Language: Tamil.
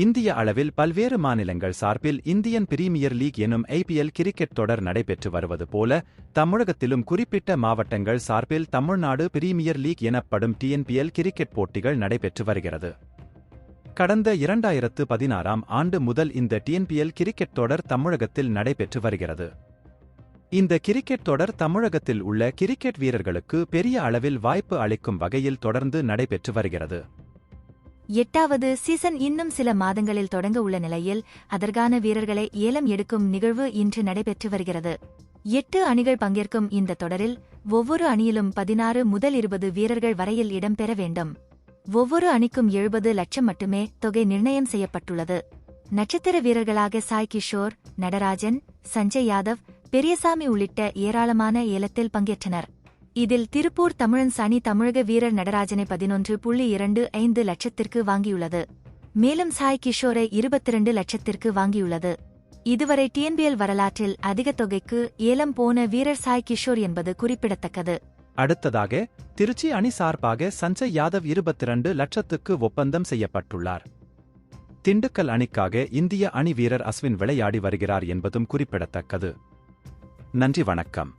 இந்திய அளவில் பல்வேறு மாநிலங்கள் சார்பில் இந்தியன் பிரீமியர் லீக் எனும் ஐபிஎல் கிரிக்கெட் தொடர் நடைபெற்று வருவது போல, தமிழகத்திலும் குறிப்பிட்ட மாவட்டங்கள் சார்பில் தமிழ்நாடு பிரீமியர் லீக் எனப்படும் டிஎன்பிஎல் கிரிக்கெட் போட்டிகள் நடைபெற்று வருகிறது. கடந்த 2016ஆம் ஆண்டு முதல் இந்த டிஎன்பிஎல் கிரிக்கெட் தொடர் தமிழகத்தில் நடைபெற்று வருகிறது. இந்த கிரிக்கெட் தொடர் தமிழகத்தில் உள்ள கிரிக்கெட் வீரர்களுக்கு பெரிய அளவில் வாய்ப்பு அளிக்கும் வகையில் தொடர்ந்து நடைபெற்று வருகிறது. 8வது சீசன் இன்னும் சில மாதங்களில் தொடங்க உள்ள நிலையில் அதற்கான வீரர்களை ஏலம் எடுக்கும் நிகழ்வு இன்று நடைபெற்று வருகிறது. 8 அணிகள் பங்கேற்கும் இந்த தொடரில் ஒவ்வொரு அணியிலும் 16 முதல் 20 வீரர்கள் வரையில் இடம்பெற வேண்டும். ஒவ்வொரு அணிக்கும் 70 லட்சம் மட்டுமே தொகை நிர்ணயம் செய்யப்பட்டுள்ளது. நட்சத்திர வீரர்களாக சாய் கிஷோர், நடராஜன், சஞ்சய் யாதவ், பெரியசாமி உள்ளிட்ட ஏராளமான ஏலத்தில் பங்கேற்றனர். இதில் திருப்பூர் தமிழன்ஸ் அணி தமிழக வீரர் நடராஜனை 11.25 லட்சத்திற்கு வாங்கியுள்ளது. மேலும் சாய் கிஷோரை 22 லட்சத்திற்கு வாங்கியுள்ளது. இதுவரை டிஎன்பிஎல் வரலாற்றில் அதிக தொகைக்கு ஏலம் போன வீரர் சாய் கிஷோர் என்பது குறிப்பிடத்தக்கது. அடுத்ததாக திருச்சி அணி சார்பாக சஞ்சய் யாதவ் 22 லட்சத்துக்கு ஒப்பந்தம் செய்யப்பட்டுள்ளார். திண்டுக்கல் அணிக்காக இந்திய அணி வீரர் அஸ்வின் விளையாடி வருகிறார் என்பதும் குறிப்பிடத்தக்கது. நன்றி, வணக்கம்.